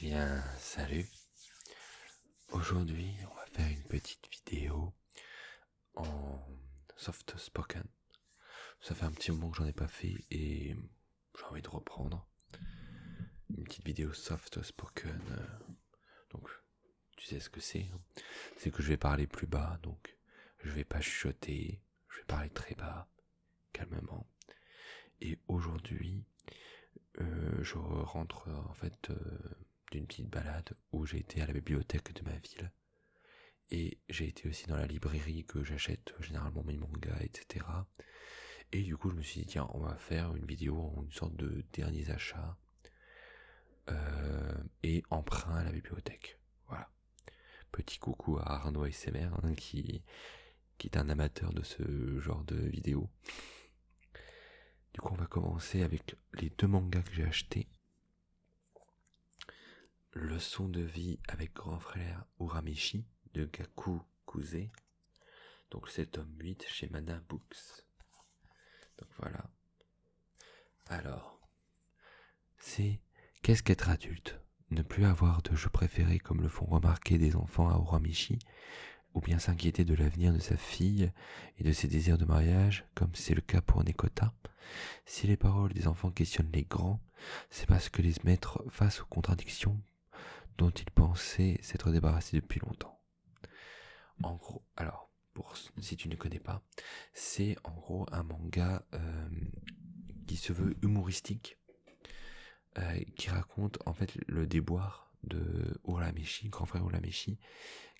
bien, salut. Aujourd'hui, on va faire une petite vidéo en soft spoken. Ça fait un petit moment que j'en ai pas fait et j'ai envie de reprendre. Une petite vidéo soft spoken. Donc, tu sais ce que c'est, hein. C'est que je vais parler plus bas, donc je vais pas chuchoter, je vais parler très bas, calmement. Et aujourd'hui, je rentre en fait d'une petite balade où j'ai été à la bibliothèque de ma ville. Et j'ai été aussi dans la librairie que j'achète généralement mes mangas, etc. Et du coup, je me suis dit, tiens, on va faire une vidéo en une sorte de derniers achats et emprunt à la bibliothèque. Voilà. Petit coucou à Arnaud ASMR, hein, qui est un amateur de ce genre de vidéo. Du coup, on va commencer avec les deux mangas que j'ai achetés. Leçon de vie avec grand frère Urameshi de Gaku Kuze. Donc c'est le tome 8 chez Mana Books. Donc voilà. Alors, c'est qu'est-ce qu'être adulte? Ne plus avoir de jeu préféré comme le font remarquer des enfants à Uramichi, ou bien s'inquiéter de l'avenir de sa fille et de ses désirs de mariage, comme c'est le cas pour Nekota. Si les paroles des enfants questionnent les grands, c'est parce que les mettre face aux contradictions dont ils pensaient s'être débarrassés depuis longtemps. En gros, alors, si tu ne connais pas, c'est en gros un manga qui se veut humoristique, qui raconte en fait le déboire de Urameshi, grand frère Urameshi,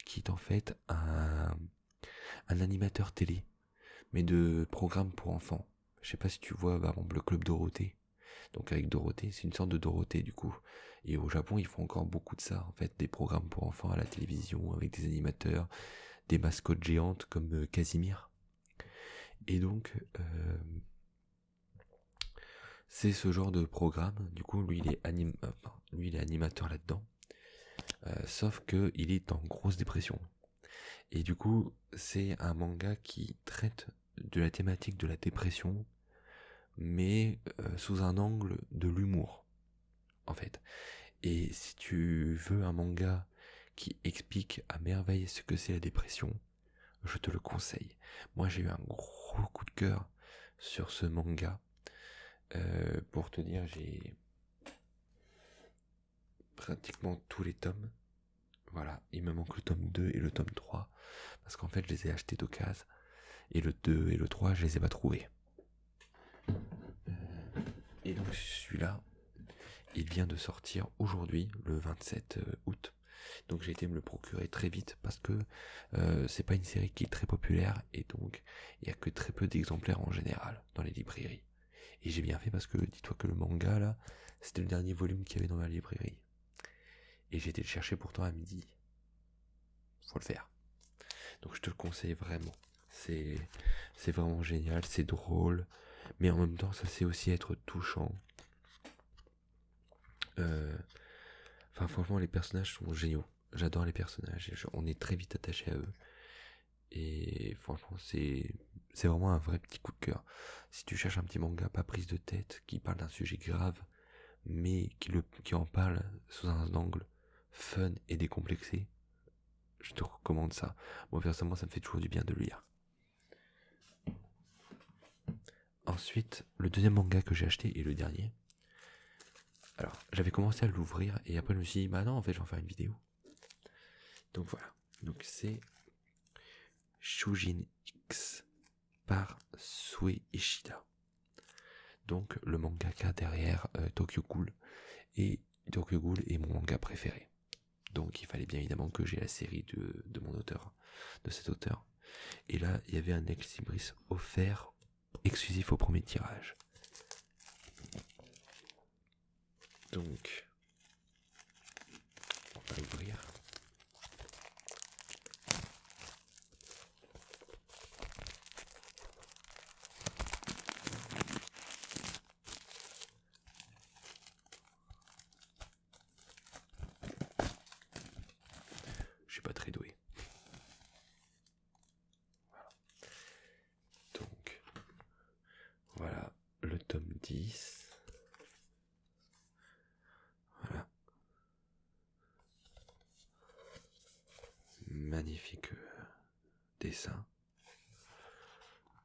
qui est en fait un animateur télé, mais de programme pour enfants. Je sais pas si tu vois, par exemple, le Club Dorothée. Donc avec Dorothée, c'est une sorte de Dorothée du coup. Et au Japon, ils font encore beaucoup de ça, en fait, des programmes pour enfants à la télévision, avec des animateurs, des mascottes géantes comme Casimir. Et donc, c'est ce genre de programme. Du coup, lui, il est animateur là-dedans. Sauf que il est en grosse dépression. Et du coup, c'est un manga qui traite de la thématique de la dépression, mais sous un angle de l'humour, en fait. Et si tu veux un manga qui explique à merveille ce que c'est la dépression, je te le conseille. Moi, j'ai eu un gros coup de cœur sur ce manga. Pour te dire, j'ai pratiquement tous les tomes. Voilà, il me manque le tome 2 et le tome 3, parce qu'en fait, je les ai achetés d'occasion. Et le 2 et le 3, je les ai pas trouvés. Et donc celui-là, il vient de sortir aujourd'hui, le 27 août. Donc j'ai été me le procurer très vite parce que c'est pas une série qui est très populaire et donc il y a que très peu d'exemplaires en général dans les librairies. Et j'ai bien fait parce que dis-toi que le manga là, c'était le dernier volume qu'il y avait dans ma librairie. Et j'ai été le chercher pourtant à midi. Faut le faire. Donc je te le conseille vraiment. C'est vraiment génial, c'est drôle, mais en même temps ça sait aussi être touchant. Enfin franchement les personnages sont géniaux. J'adore les personnages, on est très vite attaché à eux. Et franchement c'est vraiment un vrai petit coup de cœur. Si tu cherches un petit manga pas prise de tête, qui parle d'un sujet grave, mais qui en parle sous un angle fun et décomplexé, je te recommande ça. Moi personnellement ça me fait toujours du bien de le lire. Ensuite, le deuxième manga que j'ai acheté et le dernier. Alors, j'avais commencé à l'ouvrir et après je me suis dit, bah non, en fait, je vais en faire une vidéo. Donc voilà. Donc c'est Shujin X par Sue Ishida. Donc le mangaka derrière Tokyo Ghoul. Et Tokyo Ghoul est mon manga préféré. Donc il fallait bien évidemment que j'ai la série de mon auteur, de cet auteur. Et là, il y avait un ex libris offert exclusif au premier tirage. Donc, on va l'ouvrir. Je suis pas très doué. Voilà. Donc, voilà le tome 10. Voilà. dessin.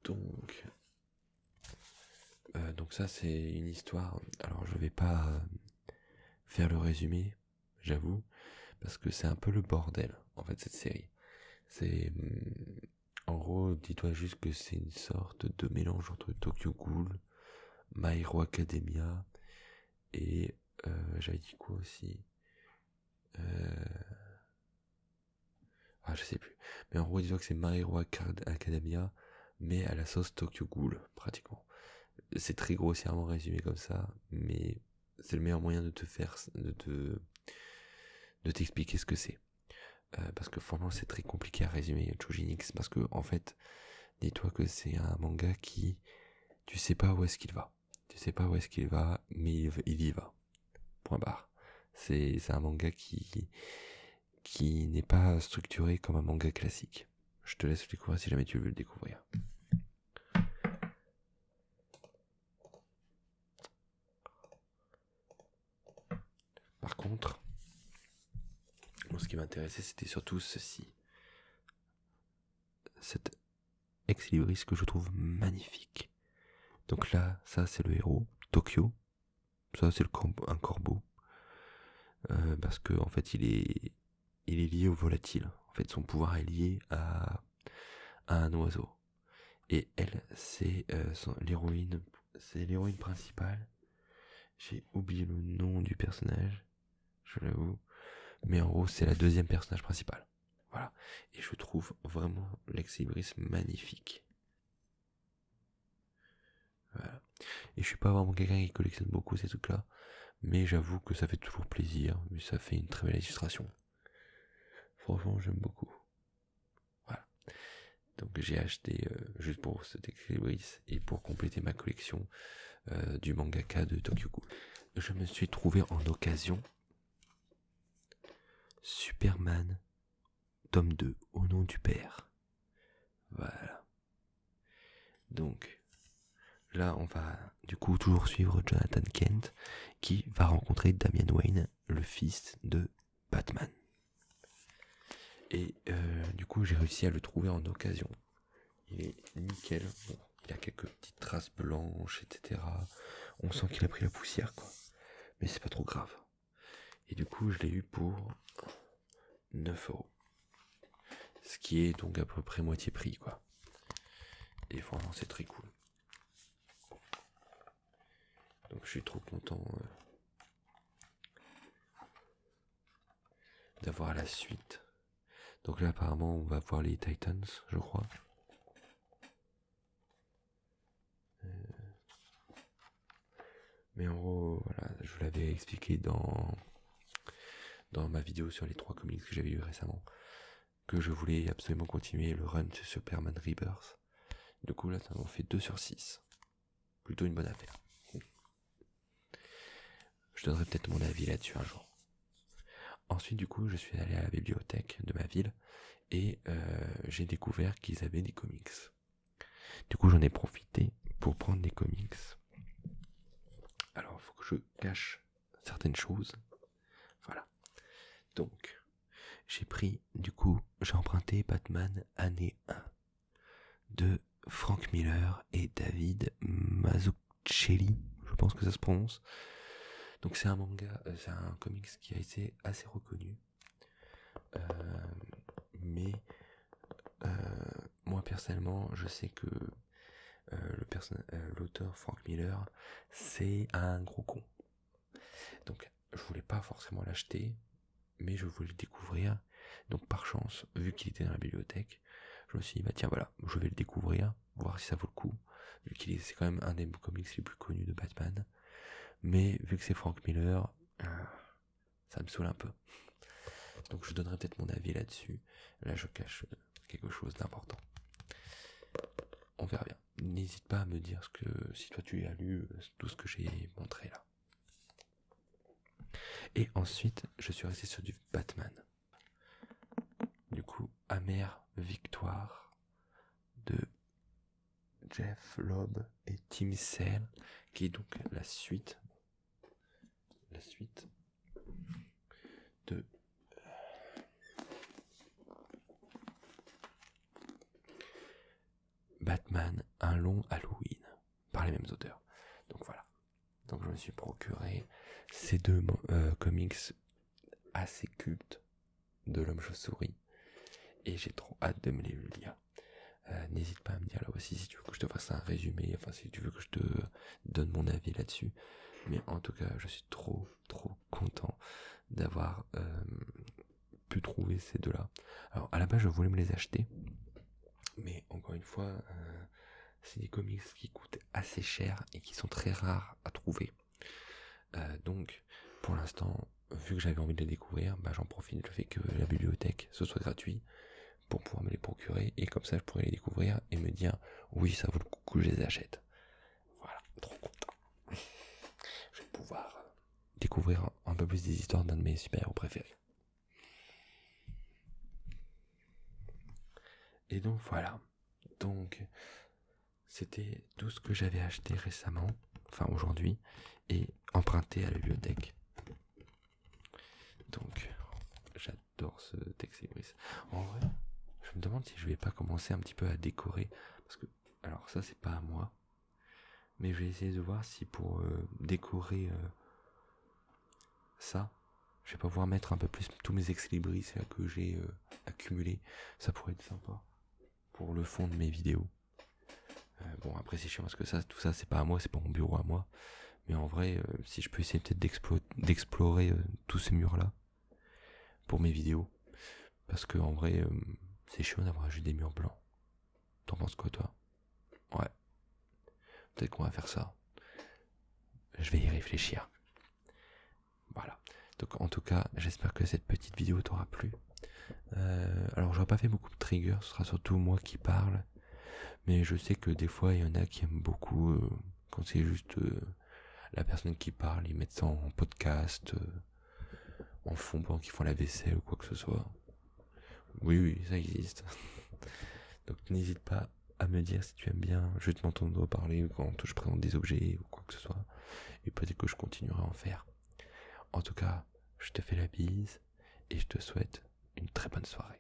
Donc ça c'est une histoire. Alors je vais pas faire le résumé, j'avoue, parce que c'est un peu le bordel en fait cette série. C'est en gros, dis-toi juste que c'est une sorte de mélange entre Tokyo Ghoul, My Hero Academia et j'avais dit quoi aussi, je sais plus. Mais en gros, dis-toi que c'est My Hero Academia, mais à la sauce Tokyo Ghoul, pratiquement. C'est très grossièrement résumé comme ça, mais c'est le meilleur moyen de t'expliquer ce que c'est. Parce que franchement, c'est très compliqué à résumer Chojin X, parce que en fait, dis-toi que c'est un manga qui, tu sais pas où est-ce qu'il va. Tu sais pas où est-ce qu'il va, mais il y va. Point barre. C'est un manga qui n'est pas structuré comme un manga classique. Je te laisse le découvrir si jamais tu veux le découvrir. Par contre, moi, ce qui m'intéressait, c'était surtout ceci. Cet ex-libris que je trouve magnifique. Donc là, ça c'est le héros, Tokyo. Ça c'est un corbeau. Parce que en fait, il est lié au volatile. En fait, son pouvoir est lié à un oiseau. Et elle, c'est l'héroïne. C'est l'héroïne principale. J'ai oublié le nom du personnage, je l'avoue. Mais en gros, c'est la deuxième personnage principal. Voilà. Et je trouve vraiment l'ex-libris magnifique. Voilà. Et je suis pas vraiment quelqu'un qui collectionne beaucoup ces trucs-là. Mais j'avoue que ça fait toujours plaisir. Mais ça fait une très belle illustration. Franchement, j'aime beaucoup. Voilà. Donc j'ai acheté juste pour cet ex-libris et pour compléter ma collection du mangaka de Tokyo Ghoul. Je me suis trouvé en occasion Superman tome 2 au nom du père. Voilà. Donc là on va du coup toujours suivre Jonathan Kent qui va rencontrer Damian Wayne, le fils de Batman. Et du coup j'ai réussi à le trouver en occasion. Il est nickel. Bon, il a quelques petites traces blanches, etc. On sent qu'il a pris la poussière, quoi. Mais c'est pas trop grave. Et du coup, je l'ai eu pour 9€. Ce qui est donc à peu près moitié prix, quoi. Et franchement, c'est très cool. Donc je suis trop content d'avoir la suite. Donc là, apparemment, on va voir les Titans, je crois. Mais en gros, voilà, je vous l'avais expliqué dans ma vidéo sur les 3 comics que j'avais lu récemment, que je voulais absolument continuer le run sur Superman Rebirth. Du coup là ça m'en fait 2/6. Plutôt une bonne affaire. Je donnerai peut-être mon avis là-dessus un jour. Ensuite du coup je suis allé à la bibliothèque de ma ville et j'ai découvert qu'ils avaient des comics. Du coup j'en ai profité pour prendre des comics. Alors il faut que je cache certaines choses. Voilà. Donc j'ai emprunté Batman année 1 de Frank Miller et David Mazzucchelli, je pense que ça se prononce. Donc c'est un manga, c'est un comics qui a été assez reconnu. Mais moi personnellement, je sais que l'auteur Frank Miller, c'est un gros con. Donc je voulais pas forcément l'acheter, mais je voulais le découvrir. Donc par chance, vu qu'il était dans la bibliothèque, je me suis dit bah tiens voilà, je vais le découvrir, voir si ça vaut le coup, vu c'est quand même un des comics les plus connus de Batman. Mais vu que c'est Frank Miller, ça me saoule un peu. Donc je donnerai peut-être mon avis là-dessus. Là je cache quelque chose d'important. On verra bien. N'hésite pas à me dire si toi tu as lu tout ce que j'ai montré là. Et ensuite, je suis resté sur du Batman. Du coup, Amère Victoire de Jeff Loeb et Tim Sale, qui est donc la suite de je me suis procuré ces deux comics assez cultes de l'homme chauve-souris. Et j'ai trop hâte de me les lire. N'hésite pas à me dire là aussi si tu veux que je te fasse un résumé, enfin si tu veux que je te donne mon avis là-dessus. Mais en tout cas, je suis trop content d'avoir pu trouver ces deux-là. Alors à la base, je voulais me les acheter, mais encore une fois, c'est des comics qui coûtent assez cher et qui sont très rares à trouver. Donc, pour l'instant, vu que j'avais envie de les découvrir, j'en profite du fait que la bibliothèque, ce soit gratuit, pour pouvoir me les procurer, et comme ça je pourrais les découvrir et me dire oui, ça vaut le coup que je les achète. Voilà, trop content. Je vais pouvoir découvrir un peu plus des histoires d'un de mes super-héros préférés. Et donc voilà, donc c'était tout ce que j'avais acheté récemment, enfin aujourd'hui, et emprunté à la bibliothèque. Donc j'adore ce Texibris. En vrai, je me demande si je vais pas commencer un petit peu à décorer, parce que, alors ça c'est pas à moi, mais je vais essayer de voir si pour décorer ça, je vais pas pouvoir mettre un peu plus tous mes ex-libris que j'ai accumulés. Ça pourrait être sympa pour le fond de mes vidéos. Bon, après c'est chiant parce que tout ça c'est pas à moi, c'est pas mon bureau à moi. Mais en vrai, si je peux essayer peut-être d'explorer tous ces murs-là pour mes vidéos. Parce que en vrai, c'est chiant d'avoir juste des murs blancs. T'en penses quoi toi? Ouais. Peut-être qu'on va faire ça. Je vais y réfléchir. Voilà. Donc en tout cas, j'espère que cette petite vidéo t'aura plu. Alors j'aurais pas fait beaucoup de triggers, ce sera surtout moi qui parle. Mais je sais que des fois, il y en a qui aiment beaucoup quand c'est juste la personne qui parle, ils mettent ça en podcast, en fond pendant qu'ils font la vaisselle ou quoi que ce soit. Oui, ça existe. Donc n'hésite pas à me dire si tu aimes bien juste m'entendre parler quand je présente des objets ou quoi que ce soit. Et peut-être que je continuerai à en faire. En tout cas, je te fais la bise et je te souhaite une très bonne soirée.